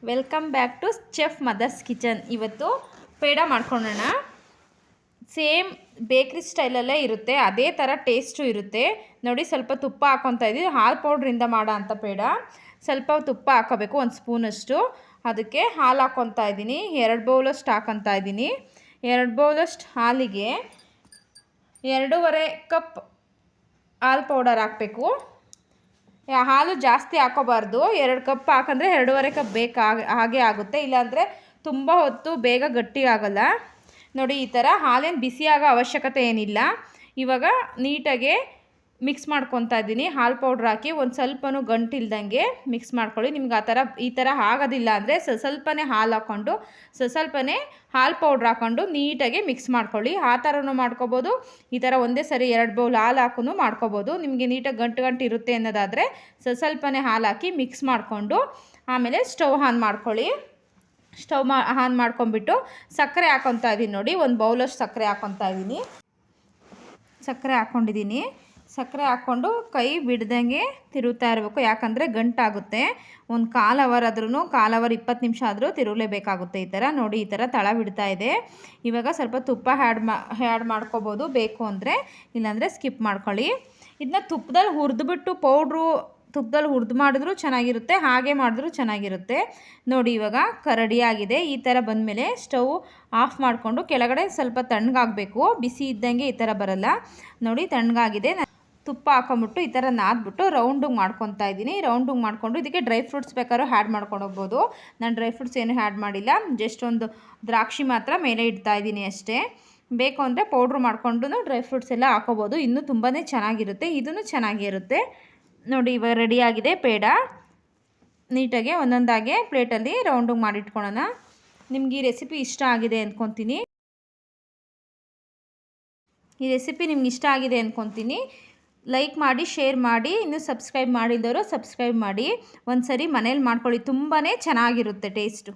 Welcome back to chef mother's kitchen. ಇವತ್ತು ಪೇಡ ಮಾಡ್ಕೊಳ್ಳೋಣ. Same ಬೇಕ್ರಿ ಸ್ಟೈಲಲ್ಲೇ ಇರುತ್ತೆ, ಅದೇ ಥರ ಟೇಸ್ಟು ಇರುತ್ತೆ. ನೋಡಿ, ಸ್ವಲ್ಪ ತುಪ್ಪ ಹಾಕ್ಕೊತಾ ಇದ್ದೀವಿ. ಹಾಲು ಪೌಡ್ರಿಂದ ಮಾಡೋ ಅಂಥ ಪೇಡ. ಸ್ವಲ್ಪ ತುಪ್ಪ ಹಾಕೋಬೇಕು, 1 ಸ್ಪೂನಷ್ಟು. ಅದಕ್ಕೆ ಹಾಲು ಹಾಕ್ಕೊತಾ ಇದ್ದೀನಿ, 2 ಬೌಲಷ್ಟು ಹಾಕ್ಕೊತಾ ಇದ್ದೀನಿ. 2 ಬೌಲಷ್ಟು ಹಾಲಿಗೆ 2.5 ಕಪ್ ಹಾಲು ಪೌಡರ್ ಹಾಕಬೇಕು. ಹಾಲು ಜಾಸ್ತಿ ಹಾಕೋಬಾರ್ದು, 2 ಕಪ್ ಹಾಕಂದರೆ 2.5 ಕಪ್ ಹಾಗೆ ಆಗುತ್ತೆ. ಇಲ್ಲಾಂದರೆ ತುಂಬ ಹೊತ್ತು ಬೇಗ ಗಟ್ಟಿ ಆಗೋಲ್ಲ. ನೋಡಿ, ಈ ಥರ ಹಾಲೇನು ಬಿಸಿಯಾಗೋ ಅವಶ್ಯಕತೆ ಏನಿಲ್ಲ. ಇವಾಗ ನೀಟಾಗೆ ಮಿಕ್ಸ್ ಮಾಡ್ಕೊತಾ ಇದ್ದೀನಿ. ಹಾಲು ಪೌಡ್ರ್ ಹಾಕಿ ಒಂದು ಸ್ವಲ್ಪನೂ ಗಂಟಿಲ್ದಂಗೆ ಮಿಕ್ಸ್ ಮಾಡ್ಕೊಳ್ಳಿ. ನಿಮ್ಗೆ ಈ ಥರ ಆಗೋದಿಲ್ಲ ಅಂದರೆ ಸ್ವಲ್ಪನೇ ಹಾಲು ಹಾಕ್ಕೊಂಡು ಸ್ವಲ್ಪನೇ ಹಾಲು ಪೌಡ್ರ್ ಹಾಕ್ಕೊಂಡು ನೀಟಾಗಿ ಮಿಕ್ಸ್ ಮಾಡ್ಕೊಳ್ಳಿ. ಆ ಥರನೂ ಮಾಡ್ಕೊಬೋದು. ಈ ಥರ ಒಂದೇ ಸರಿ 2 ಬೌಲ್ ಹಾಲು ಹಾಕೂ ಮಾಡ್ಕೊಬೋದು. ನಿಮಗೆ ನೀಟಾಗಿ ಗಂಟು ಇರುತ್ತೆ ಅನ್ನೋದಾದರೆ ಸ್ವಲ್ಪನೇ ಹಾಲು ಹಾಕಿ ಮಿಕ್ಸ್ ಮಾಡಿಕೊಂಡು ಆಮೇಲೆ ಸ್ಟವ್ ಆನ್ ಮಾಡ್ಕೊಳ್ಳಿ. ಸ್ಟವ್ ಆನ್ ಮಾಡ್ಕೊಂಬಿಟ್ಟು ಸಕ್ಕರೆ ಹಾಕ್ಕೊತಾ ಇದ್ದೀನಿ. ನೋಡಿ, 1 ಬೌಲಷ್ಟು ಸಕ್ಕರೆ ಹಾಕ್ಕೊತಾ ಇದ್ದೀನಿ. ಸಕ್ಕರೆ ಹಾಕ್ಕೊಂಡಿದ್ದೀನಿ. ಸಕ್ಕರೆ ಹಾಕ್ಕೊಂಡು ಕೈ ಬಿಡ್ದಂಗೆ ತಿರುಗ್ತಾ ಇರಬೇಕು, ಯಾಕಂದರೆ ಗಂಟಾಗುತ್ತೆ. ಒಂದು 1/4 ಅವರ್ ಆದ್ರೂ 1/4 ಅವರ್ 20 ನಿಮಿಷ ಆದರೂ ತಿರುಗಲೇಬೇಕಾಗುತ್ತೆ. ಈ ಥರ ನೋಡಿ, ಈ ಥರ ತಳ ಬಿಡ್ತಾ ಇದೆ. ಇವಾಗ ಸ್ವಲ್ಪ ತುಪ್ಪ ಆ್ಯಡ್ ಮಾಡ್ಕೋಬೋದು ಬೇಕು ಅಂದರೆ, ಇಲ್ಲಾಂದರೆ ಸ್ಕಿಪ್ ಮಾಡ್ಕೊಳ್ಳಿ. ಇದನ್ನ ತುಪ್ಪದಲ್ಲಿ ಹುರಿದ್ಬಿಟ್ಟು ತುಪ್ಪದಲ್ಲಿ ಹುರಿದು ಮಾಡಿದ್ರೂ ಚೆನ್ನಾಗಿರುತ್ತೆ, ಹಾಗೆ ಮಾಡಿದ್ರೂ ಚೆನ್ನಾಗಿರುತ್ತೆ. ನೋಡಿ, ಇವಾಗ ರೆಡಿಯಾಗಿದೆ. ಈ ಥರ ಬಂದಮೇಲೆ ಸ್ಟವ್ ಆಫ್ ಮಾಡಿಕೊಂಡು ಕೆಳಗಡೆ ಸ್ವಲ್ಪ ತಣ್ಣಗಾಗಬೇಕು. ಬಿಸಿ ಇದ್ದಂಗೆ ಈ ಥರ ಬರಲ್ಲ. ನೋಡಿ, ತಣ್ಣಗಾಗಿದೆ. ತುಪ್ಪ ಹಾಕೊಂಬಿಟ್ಟು ಈ ಥರ ನಾದ್ಬಿಟ್ಟು ರೌಂಡಿಗೆ ಮಾಡ್ಕೊತಾ ಇದ್ದೀನಿ. ರೌಂಡಿಗೆ ಮಾಡಿಕೊಂಡು ಇದಕ್ಕೆ ಡ್ರೈ ಫ್ರೂಟ್ಸ್ ಬೇಕಾದ್ರೂ ಆ್ಯಡ್ ಮಾಡ್ಕೊಂಡು ಹೋಗ್ಬೋದು. ನಾನು ಡ್ರೈ ಫ್ರೂಟ್ಸ್ ಏನು ಆ್ಯಡ್ ಮಾಡಿಲ್ಲ, ಜಸ್ಟ್ ಒಂದು ದ್ರಾಕ್ಷಿ ಮಾತ್ರ ಮೇಲೆ ಇಡ್ತಾ ಇದ್ದೀನಿ ಅಷ್ಟೇ. ಬೇಕು ಅಂದರೆ ಪೌಡ್ರ್ ಮಾಡ್ಕೊಂಡು ಡ್ರೈ ಫ್ರೂಟ್ಸ್ ಎಲ್ಲ ಹಾಕೋಬೋದು. ಇನ್ನೂ ತುಂಬಾ ಚೆನ್ನಾಗಿರುತ್ತೆ, ಇದೂ ಚೆನ್ನಾಗಿರುತ್ತೆ. ನೋಡಿ, ಇವಾಗ ರೆಡಿಯಾಗಿದೆ ಪೇಡ. ನೀಟಾಗಿ ಒಂದೊಂದಾಗೆ ಪ್ಲೇಟಲ್ಲಿ ರೌಂಡಿಗೆ ಮಾಡಿಟ್ಕೊಳ್ಳೋಣ. ನಿಮ್ಗೆ ಈ ರೆಸಿಪಿ ಇಷ್ಟ ಆಗಿದೆ ಅಂದ್ಕೊತೀನಿ. ಲೈಕ್ ಮಾಡಿ, ಶೇರ್ ಮಾಡಿ. ಇನ್ನೂ ಸಬ್ಸ್ಕ್ರೈಬ್ ಮಾಡಿದವರು ಸಬ್ಸ್ಕ್ರೈಬ್ ಮಾಡಿ. ಒಂದು ಸರಿ ಮನೇಲಿ ಮಾಡ್ಕೊಳ್ಳಿ, ತುಂಬಾ ಚೆನ್ನಾಗಿರುತ್ತೆ ಟೇಸ್ಟು.